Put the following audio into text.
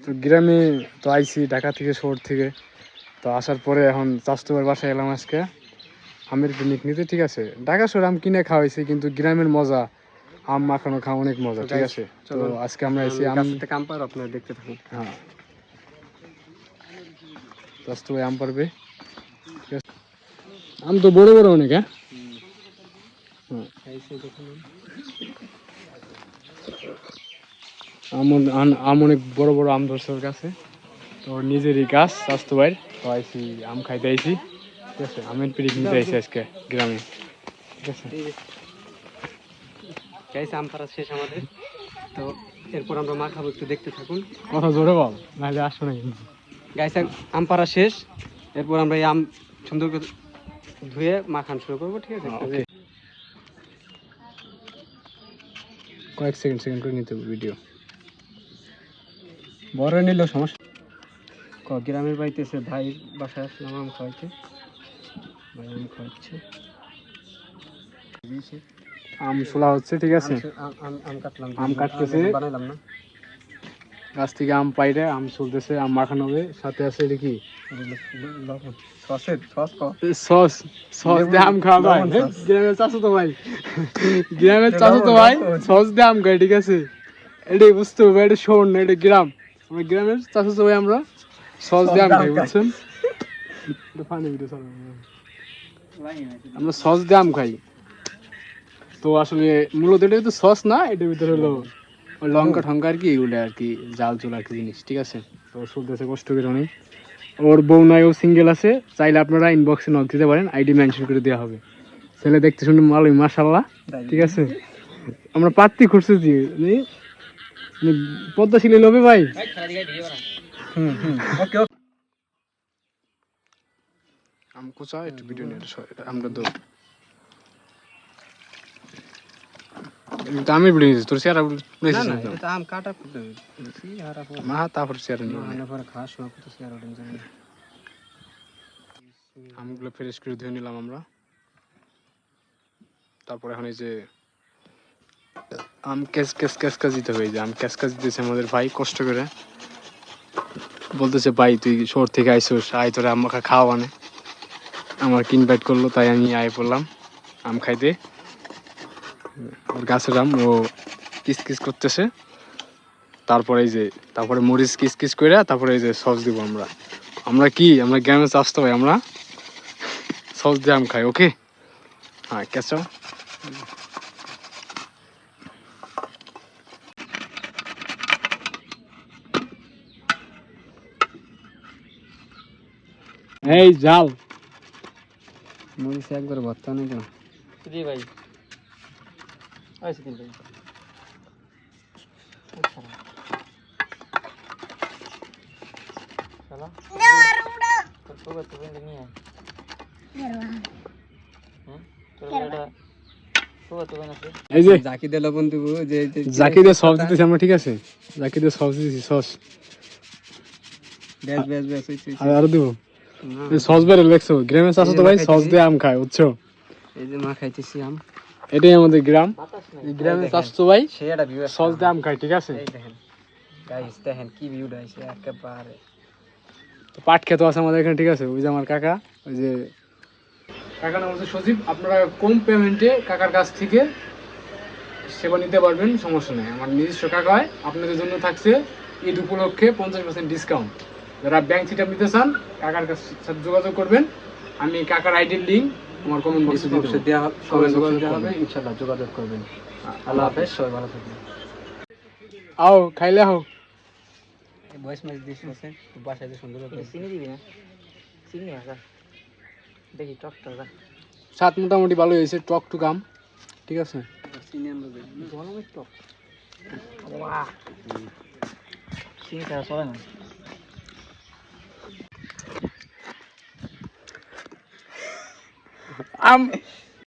তো গ্রামে তো আইছি ঢাকা থেকে, শহর থেকে। তো আসার পরে এখন চাস্তবার বাসায় এলাম আজকে আমের পিকনিক নিতে, ঠিক আছে। ঢাকা শহরে আম কিনে খাওয়াইছি, কিন্তু গ্রামের মজা, আম মাখানো খাওয়া অনেক মজা, ঠিক আছে। তো আজকে আমরা এসে আম পার, আপনারা দেখতে থাকুন। হ্যাঁ, চাস্তু ভাই আম পারবে। আম তো বড় বড় অনেক। হ্যাঁ, আম অনেক বড় বড় আম ধরছে ওর কাছে। তো নিজেরই গাছ চাস্তু ভাই, তো আইসি আম খাইতে আইসি, ঠিক আছে। আমের পিকনিক নিতে আইসি আজকে গ্রামে, ঠিক আছে। গাইস আম পাড়া শেষ আমাদের, তো এরপর আমরা মা খাবো, একটু দেখতে থাকুন। কথা জোরে বল, নাহলে আসো না কিন্তু। গাইস আম পাড়া শেষ, এরপর আমরা এই আম সুন্দর করে ধুয়ে মাখান শুরু করবো, ঠিক আছে। কয়েক সেকেন্ড করে নিতে হবে ভিডিও, বড় নিলেও সমস্যা। গ্রামের বাড়িতে এসে ভাই বাসায় আসলাম আম খাওয়াইতে, ভাই আম খাওয়াচ্ছে, আম ছোলা হচ্ছে, ঠিক আছে। আম কাটতেছে, বানাইলাম না, গাছ থেকে আম পাইরে আম চলতেছে, আম মাখানো হবে। সাথে আছে এটা কি, সস দিয়ে আম খাওয়া ভাই। গ্রামের চাচাতো ভাই, গ্রামের চাচাতো ভাই সস দিয়ে আম খাই, ঠিক আছে। এটাই বুঝতে হবে, এটা শোন না, এটা গ্রাম। আমরা গ্রামের চাচাতো ভাই, আমরা সস দিয়ে আম খাই, বুঝছেন। আমরা সস দিয়ে আম খাই। তো আসলে মূলত এটা তো সস না, এটার ভিতরে হলো লঙ্কা ঠঙ্কা আর কি, এগুলো আর কি, জাল চুল আর কি জিনিস, ঠিক আছে। তো চলতেছে কষ্ট করে অনেক। ওর বউ নাই, ও সিঙ্গেল আছে, চাইলে আপনারা ইনবক্সে নক দিতে পারেন, আইডি মেনশন করে দেওয়া হবে। ছেলে দেখতে শুনে ভালোই মাশাআল্লাহ, ঠিক আছে। আমরা পাত্তি খুঁজতেছি, পদ্মা শিলে লোবে ভাই। আম কুচা একটু ভিডিও নিয়ে আমরা তো আমের ভিডিও তোর চেহারা আম কাটা মা, তারপর চেহারা নিয়ে খাওয়ার সময় কত চেহারা আমগুলো ফ্রেশ করে ধুয়ে নিলাম আমরা। তারপর এখন এই যে আম ক্যাসকা দিতে হবে, এই যে আম ক্যাসকা দিতেছে আমাদের ভাই কষ্ট করে। বলতেছে ভাই তুই শহর থেকে আইসোস, আয় তোরা আমাকে খাওয়া মানে। আমাকে ইনভাইট করলো, তাই আমি আয় পড়লাম আম খাইতে। ওর গাছের আম, ও কিস করতেছে। তারপরে এই যে, তারপরে মরিচ কিস করে, তারপরে এই যে সস দিব আমরা। আমরা গ্রামে চাষতে ভাই, আমরা সস দিয়ে আম খাই, ওকে। হ্যাঁ, কেঁচো এই জাল মরিচ একবার ভর্তা নেই কেন ভাই। এই যে জাকি দে লবণ দিব, যে জাকি দে সস দিতেছি আমরা, ঠিক আছে। জাকি দে সস দিতেছি, সস আরো দিব সস বেড়ে লেখছো। গ্রামে চাষো তো ভাই সস দিয়ে আম খায়, বুঝছো। এই যে মা খাইতেছি আম, এটাই আমাদের গ্রাম। গ্রামে চাষো ভাই সস দিয়ে আম খায়, ঠিক আছে। গাইস দেখেন কি ভিউটা আছে একেবারে। তো পাট খেত আছে আমাদের এখানে, ঠিক আছে। ওই যে আমার কাকা, ওই যে কাকার নাম হচ্ছে সজীব। আপনারা কম পেমেন্টে কাকার কাছ থেকে সেবা নিতে পারবেন, সমস্যা নেই। আমার নিজস্ব কাকা হয়, আপনাদের জন্য থাকছে ঈদ উপলক্ষে 50% ডিসকাউন্ট। যারা ব্যাংক সিস্টেম নিতে চান, কাকার সাথে যোগাযোগ করবেন। আমি কাকার আইডির লিঙ্ক আমার কমেন্ট বক্সে দেওয়া হবে, ইনশাআল্লাহ যোগাযোগ করবেন। আল্লাহ হাফেজ, সবাই ভালো থাকবেন। আও খাইলে আও বয়স মাছ দিস আছে, বাসায় যে সুন্দর চিনি দিবি না, চিনি আসা দেখি টক টক স্বাদ মোটামুটি ভালো হয়েছে, টক টু কাম, ঠিক আছে। চিনি আমরা গরমের টক চিনি ছাড়া চলে না। আম